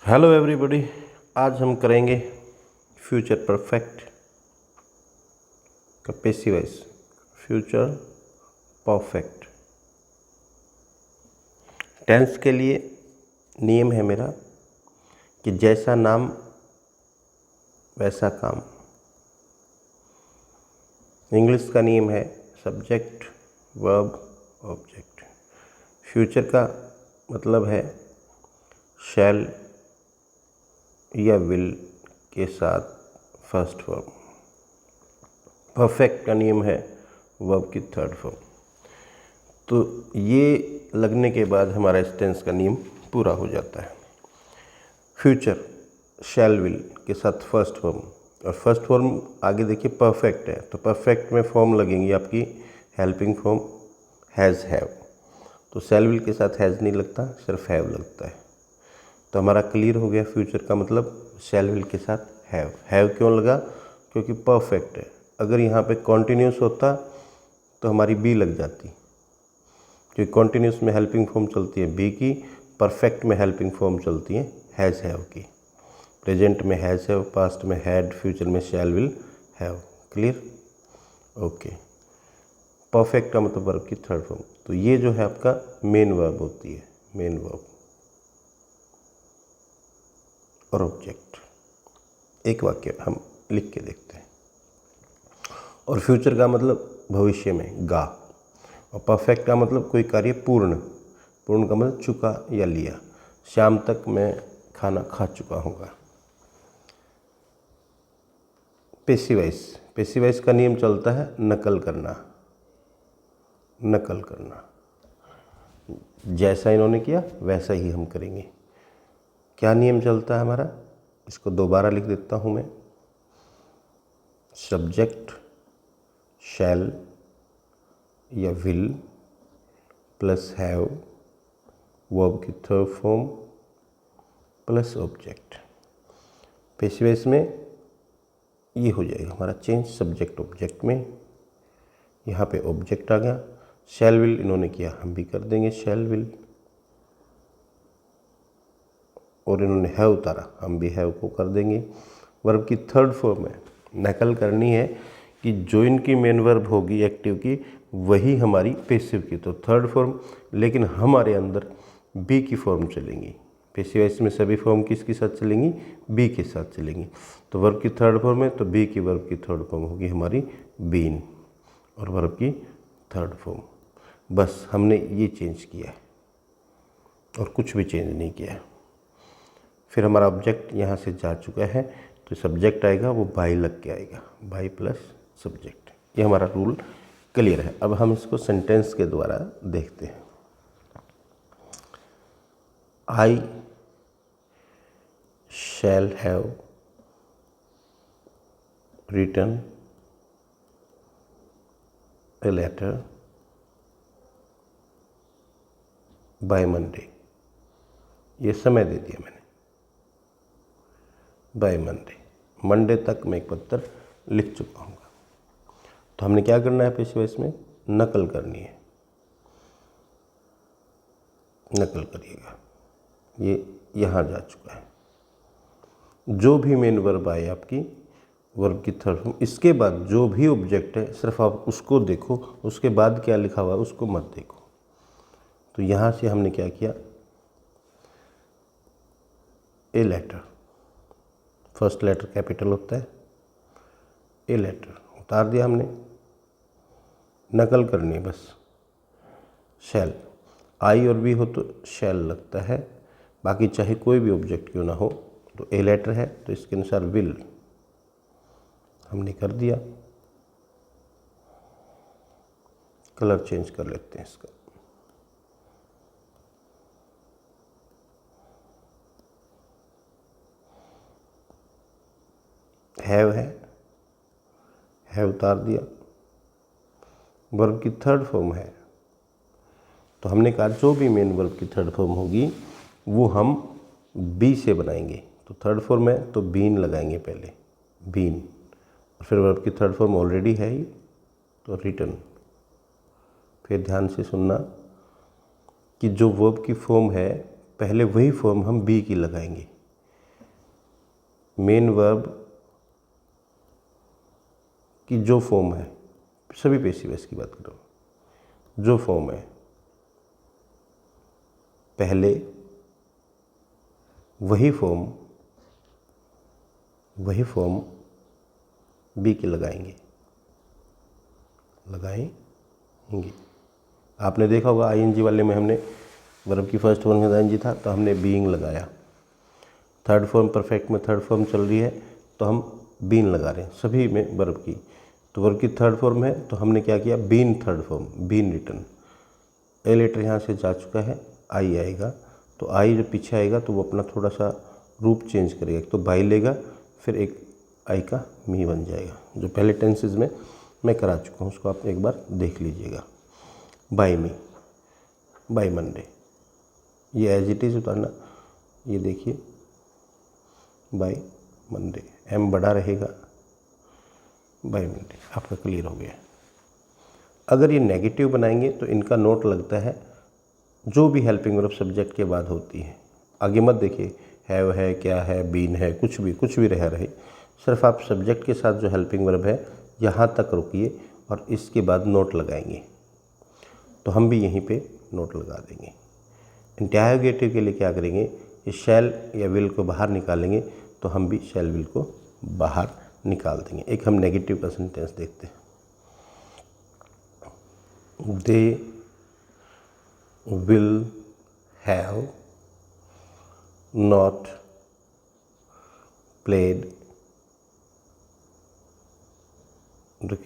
Hello everybody, आज हम करेंगे फ्यूचर परफेक्ट का passive voice. Future perfect tense के लिए नियम है मेरा कि जैसा नाम वैसा काम। इंग्लिश का नियम है सब्जेक्ट वर्ब ऑब्जेक्ट। फ्यूचर का मतलब है शैल या विल के साथ फर्स्ट फॉर्म। परफेक्ट का नियम है वर्ब की थर्ड फॉर्म। तो ये लगने के बाद हमारा इस टेंस का नियम पूरा हो जाता है। फ्यूचर शैल विल के साथ फर्स्ट फॉर्म, और फर्स्ट फॉर्म आगे देखिए परफेक्ट है, तो परफेक्ट में फॉर्म लगेंगी आपकी हेल्पिंग फॉर्म हैज़ हैव। तो शैल विल के साथ हैज़ नहीं लगता, सिर्फ हैव लगता है। तो हमारा क्लियर हो गया फ्यूचर का मतलब शैल विल के साथ हैव। हैव क्यों लगा? क्योंकि परफेक्ट है। अगर यहाँ पे कॉन्टिन्यूस होता तो हमारी बी लग जाती, क्योंकि कॉन्टिन्यूस में हेल्पिंग फॉर्म चलती है बी की, परफेक्ट में हेल्पिंग फॉर्म चलती है हैज़ हैव की। प्रेजेंट में हैज़ हैव, पास्ट में हैड, फ्यूचर में शैल will have. Clear? Okay. Perfect का मतलब वर्ब की थर्ड फॉर्म। तो ये जो है आपका मेन वर्ब होती है, मेन वर्ब और ऑब्जेक्ट। एक वाक्य हम लिख के देखते हैं। और फ्यूचर का मतलब भविष्य में गा, और परफेक्ट का मतलब कोई कार्य पूर्ण। पूर्ण का मतलब चुका या लिया। शाम तक मैं खाना खा चुका हूँगा। पैसिव वॉइस, पैसिव वॉइस का नियम चलता है नकल करना। नकल करना, जैसा इन्होंने किया वैसा ही हम करेंगे। क्या नियम चलता है हमारा? इसको दोबारा लिख देता हूँ मैं। सब्जेक्ट शैल या विल प्लस हैव, वर्ब की third form plus object. Passive voice में ये हो जाएगा हमारा चेंज सब्जेक्ट ऑब्जेक्ट में। यहाँ पे ऑब्जेक्ट आ गया। शैल विल इन्होंने किया, हम भी कर देंगे शैल विल। और इन्होंने हैव उतारा, हम भी हैव को कर देंगे। वर्ब की थर्ड फॉर्म है, नकल करनी है कि जो इनकी मेन वर्ब होगी एक्टिव की वही हमारी पैसिव की। तो थर्ड फॉर्म, लेकिन हमारे अंदर बी की फॉर्म चलेंगी। पैसिव वॉइस में सभी फॉर्म किसके साथ चलेंगी? बी के साथ चलेंगी। तो वर्ब की थर्ड फॉर्म है तो बी की वर्ब की थर्ड फॉर्म होगी हमारी बीन, और वर्ब की थर्ड फॉर्म। बस हमने ये चेंज किया है और कुछ भी चेंज नहीं किया है। फिर हमारा ऑब्जेक्ट यहाँ से जा चुका है, तो सब्जेक्ट आएगा वो बाई लग के आएगा, बाई प्लस सब्जेक्ट। ये हमारा रूल क्लियर है। अब हम इसको सेंटेंस के द्वारा देखते हैं। I shall have written a letter by Monday. ये समय दे दिया मैंने, बाय मंडे। मंडे तक मैं एक पत्र लिख चुका हूँ। तो हमने क्या करना है पैसिव वॉइस में? नकल करनी है। नकल करिएगा। ये यहाँ जा चुका है। जो भी मेन वर्ब आए आपकी वर्ब की थर्ड फॉर्म, इसके बाद जो भी ऑब्जेक्ट है सिर्फ आप उसको देखो, उसके बाद क्या लिखा हुआ है उसको मत देखो। तो यहाँ से हमने क्या किया? A letter, first letter capital होता है, ए लेटर उतार दिया हमने। नकल करनी है बस। शैल, आई और बी हो तो शैल लगता है, बाकी चाहे कोई भी ऑब्जेक्ट क्यों ना हो। तो ए लेटर है तो इसके अनुसार विल हमने कर दिया। कलर चेंज कर लेते हैं इसका। हैव है, हैव उतार दिया। वर्ब की थर्ड फॉर्म है, तो हमने कहा जो भी मेन वर्ब की थर्ड फॉर्म होगी वो हम बी से बनाएंगे। तो थर्ड फॉर्म है तो बीन लगाएंगे पहले, बीन। और फिर वर्ब की थर्ड फॉर्म ऑलरेडी है ही, तो रिटन। फिर ध्यान से सुनना कि जो वर्ब की फॉर्म है पहले वही फॉर्म हम बी की लगाएंगे। मेन वर्ब की जो फॉर्म है, सभी पेसिव वॉइस की बात कर रहा हूँ, जो फॉर्म है पहले वही फॉर्म बी के लगाएंगे। आपने देखा होगा आईएनजी वाले में हमने वर्ब की फर्स्ट फॉर्म में आईएनजी था तो हमने बीइंग लगाया। थर्ड फॉर्म परफेक्ट में थर्ड फॉर्म चल रही है तो हम बीन लगा रहे हैं सभी में वर्ब की। तो वर्ब की थर्ड फॉर्म है तो हमने क्या किया, been third form, been written. A letter यहाँ से जा चुका है, आई आएगा, तो आई जब पीछे आएगा तो वो अपना थोड़ा सा रूप चेंज करेगा, तो बाई लेगा, फिर एक आई का मी बन जाएगा, जो पहले टेंसेज में मैं करा चुका हूँ, उसको आप एक बार देख लीजिएगा। बाई मी, बाई मंडे, ये एज इट इज़ उतारना, ये देखिए बाई मंडे, एम बड़ा रहेगा, बाई मंडे, आपका क्लियर हो गया। अगर ये नेगेटिव बनाएंगे तो इनका नोट लगता है जो भी हेल्पिंग वर्ब सब्जेक्ट के बाद होती है। आगे मत देखिए हैव है, क्या है, बीन है, कुछ भी रहे, सिर्फ आप सब्जेक्ट के साथ जो हेल्पिंग वर्ब है यहाँ तक रुकिए और इसके बाद नोट लगाएंगे। तो हम भी यहीं पे नोट लगा देंगे। इंटरोगेटिव के लिए क्या करेंगे, ये शैल या विल को बाहर निकालेंगे, तो हम भी शैल विल को बाहर निकाल देंगे। एक हम नेगेटिव का सेंटेंस देखते हैं। They will have not played the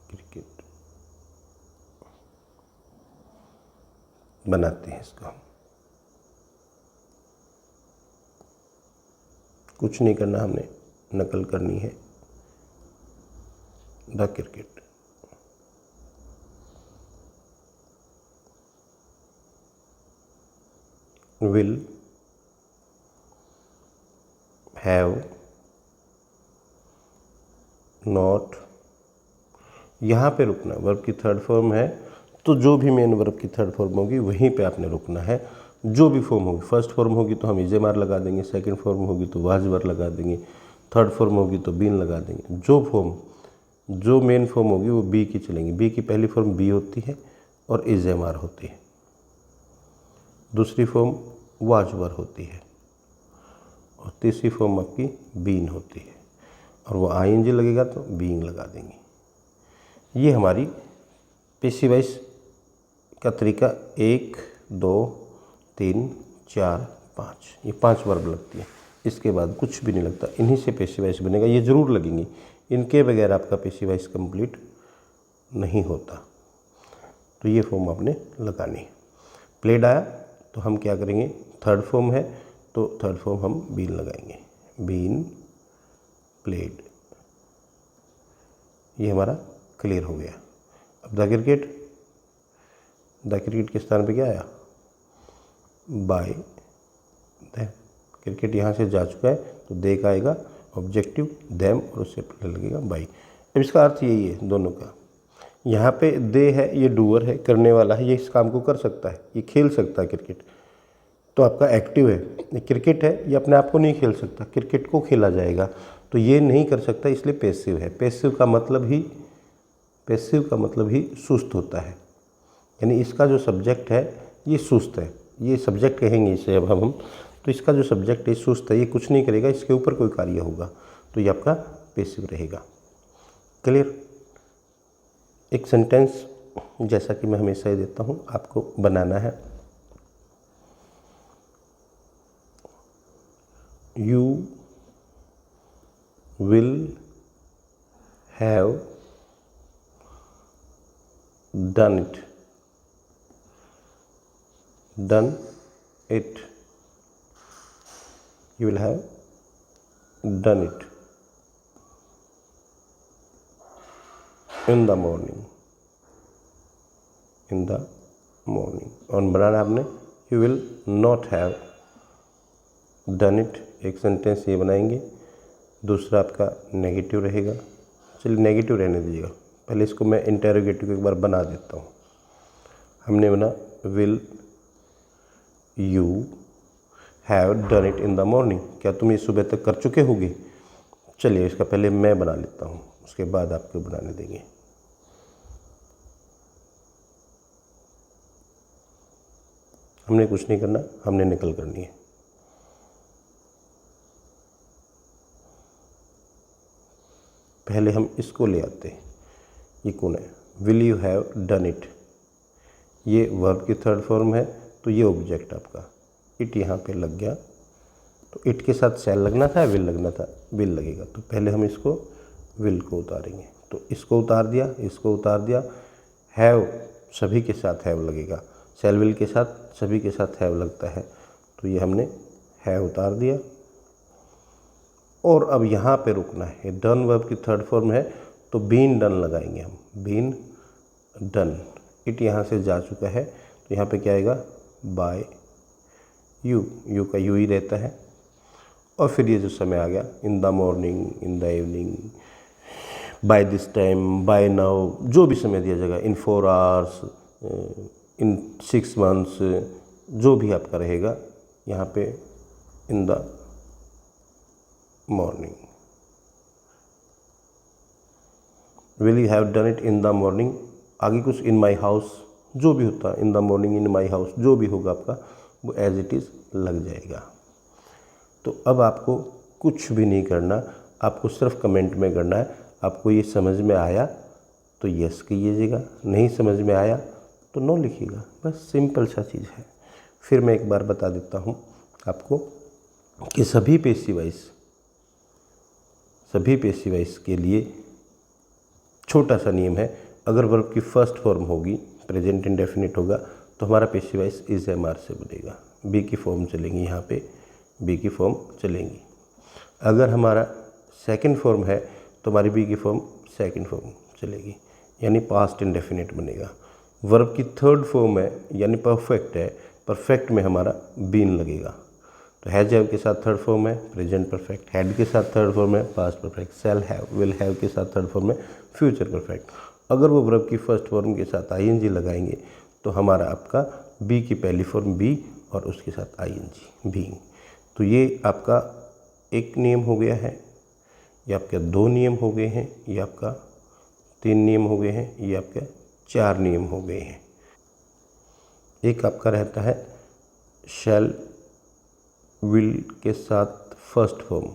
cricket, बनाते हैं इसको। कुछ नहीं करना, हमने नकल करनी है। The cricket, will have not, यहाँ पे रुकना। वर्ब की थर्ड फॉर्म है तो जो भी मेन वर्ब की थर्ड फॉर्म होगी वहीं पे आपने रुकना है। जो भी फॉर्म होगी, फर्स्ट फॉर्म होगी तो हम इजेमार लगा देंगे, सेकंड फॉर्म होगी तो वाजवर लगा देंगे, थर्ड फॉर्म होगी तो बीन लगा देंगे। जो मेन फॉर्म होगी वो बी की चलेंगी। बी की पहली फॉर्म बी होती है और इजेमार होती है, दूसरी फॉर्म वाजवर होती है और तीसरी फॉर्म आपकी बीन होती है, और वो आईएनजी लगेगा तो बीइंग लगा देंगे। ये हमारी पेसिव वॉइस का तरीका 1 2 3 4 5, ये 5 वर्ब लगती है। इसके बाद कुछ भी नहीं लगता, इन्हीं से पेसिव वॉइस बनेगा। ये ज़रूर लगेंगी, इनके बगैर आपका पेसिव वॉइस कंप्लीट नहीं होता। तो ये फॉर्म आपने लगानी है। प्लेड आया तो हम क्या करेंगे, थर्ड फॉर्म है तो थर्ड फॉर्म हम बीन लगाएंगे, बीन प्लेड। ये हमारा क्लियर हो गया। अब द क्रिकेट के स्थान पे क्या आया, बाय द क्रिकेट। यहाँ से जा चुका है तो दे का आएगा ऑब्जेक्टिव, देम, और उससे पहले लगेगा बाय। अब इसका अर्थ यही है दोनों का। यहाँ पे दे है, ये डूअर है, करने वाला है, ये इस काम को कर सकता है, ये खेल सकता है क्रिकेट, तो आपका एक्टिव है। क्रिकेट है, ये अपने आप को नहीं खेल सकता, क्रिकेट को खेला जाएगा, तो ये नहीं कर सकता, इसलिए पैसिव है। पैसिव का मतलब ही सुस्त होता है, यानी इसका जो सब्जेक्ट है ये सुस्त है। ये सब्जेक्ट कहेंगे इसे अब हम, तो इसका जो सब्जेक्ट है सुस्त है, ये कुछ नहीं करेगा, इसके ऊपर कोई कार्य होगा, तो ये आपका पैसिव रहेगा। क्लियर। एक सेंटेंस जैसा कि मैं हमेशा ही देता हूँ, आपको बनाना है। You will have done it. Done it. You will have done it in the morning. In the morning. और बनाना आपने you will not have done it। एक सेंटेंस ये बनाएंगे। दूसरा आपका नेगेटिव रहेगा। चलिए नेगेटिव रहने दीजिएगा, पहले इसको मैं इंटेरोगेटिव एक बार बना देता हूँ। हमने बना will you have done it in the morning, क्या तुम ये सुबह तक कर चुके होगे। चलिए इसका पहले मैं बना लेता हूँ, उसके बाद आपको बनाने देंगे। हमने कुछ नहीं करना, हमने नकल करनी है। पहले हम इसको ले आते हैं, ये कौन है, will you have done it, ये वर्ब की थर्ड फॉर्म है, तो ये ऑब्जेक्ट आपका इट यहाँ पे लग गया, तो इट के साथ शैल लगना था, विल लगना था, विल लगेगा, तो पहले हम इसको विल को उतारेंगे, तो इसको उतार दिया, इसको उतार दिया, हैव सभी के साथ हैव लगेगा, शैल विल के साथ सभी के साथ हैव लगता है, तो ये हमने हैव उतार दिया। और अब यहाँ पे रुकना है, डन वर्ब की थर्ड फॉर्म है, तो बीन डन लगाएंगे हम, बीन डन, इट यहाँ से जा चुका है, तो यहाँ पे क्या आएगा, बाय यू, यू का यू ही रहता है, और फिर ये जो समय आ गया, in the morning, in the evening, by this time, by now, जो भी समय दिया जाएगा, इन 4 आवर्स, इन 6 मंथ्स, जो भी आपका रहेगा यहाँ पे इन the morning, will you have done it in the morning, आगे कुछ इन माई हाउस, जो भी होता है, इन the morning, in my house, जो भी होगा आपका वो एज इट इज़ लग जाएगा। तो अब आपको कुछ भी नहीं करना, आपको सिर्फ कमेंट में करना है, आपको ये समझ में आया तो यस कीजिएगा, नहीं समझ में आया तो नो लिखिएगा, बस सिंपल सा चीज़ है। फिर मैं एक बार बता देता हूँ आपको कि सभी पेसिव वॉइस के लिए छोटा सा नियम है, अगर वर्ब की फर्स्ट फॉर्म होगी, प्रेजेंट इंडेफिनिट होगा, तो हमारा passive voice is am are से बनेगा, बी की फॉर्म चलेंगी, यहाँ पे बी की फॉर्म चलेंगी। अगर हमारा सेकंड फॉर्म है तो हमारी बी की फॉर्म सेकंड फॉर्म चलेगी, यानी पास्ट इंडेफिनिट बनेगा। वर्ब की थर्ड फॉर्म है यानी परफेक्ट है, परफेक्ट में हमारा बीन लगेगा, तो हैज हैव के साथ थर्ड फॉर्म है प्रेजेंट परफेक्ट, हैड के साथ थर्ड फॉर्म है past perfect, shall have, will have के साथ थर्ड फॉर्म है फ्यूचर परफेक्ट। अगर वो वर्ब की फर्स्ट फॉर्म के साथ आईएनजी लगाएंगे तो हमारा आपका बी की पहली फॉर्म बी और उसके साथ आईएनजी बीइंग। तो ये आपका एक नियम हो गया है, ये आपके 2 नियम हो गए हैं, ये आपका 3 नियम हो गए हैं, ये आपके 4 नियम हो गए हैं। एक आपका रहता है शैल विल के साथ फर्स्ट फॉर्म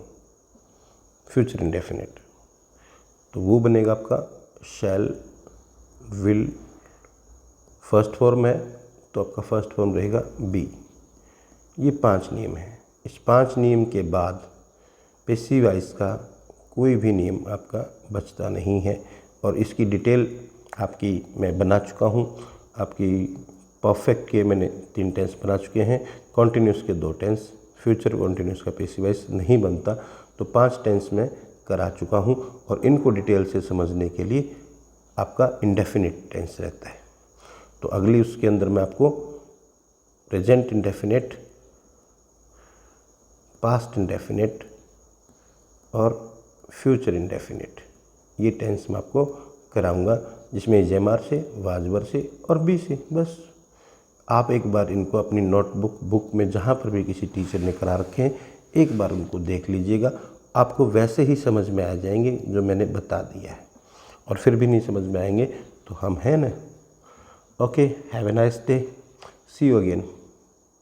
फ्यूचर इंडेफिनिट, तो वो बनेगा आपका शैल विल, फर्स्ट फॉर्म है तो आपका फर्स्ट फॉर्म रहेगा बी। ये 5 नियम हैं। इस 5 नियम के बाद पेसिव वॉइस का कोई भी नियम आपका बचता नहीं है, और इसकी डिटेल आपकी मैं बना चुका हूँ। आपकी परफेक्ट के मैंने 3 टेंस बना चुके हैं, कॉन्टिन्यूस के 2 टेंस, फ्यूचर कॉन्टिन्यूस का पेसिव वॉइस नहीं बनता, तो 5 टेंस में करा चुका हूँ, और इनको डिटेल से समझने के लिए आपका इंडेफिनिट टेंस रहता है। तो अगली उसके अंदर मैं आपको प्रेजेंट इंडेफिनिट, पास्ट इंडेफिनिट और फ्यूचर इंडेफिनिट, ये टेंस मैं आपको कराऊंगा, जिसमें जेमार से, वाजवर से और बी से। बस आप एक बार इनको अपनी नोटबुक बुक में जहाँ पर भी किसी टीचर ने करा रखे हैं, एक बार उनको देख लीजिएगा, आपको वैसे ही समझ में आ जाएंगे जो मैंने बता दिया है। और फिर भी नहीं समझ में आएंगे तो हम हैं ना। Okay, have a nice day, see you again.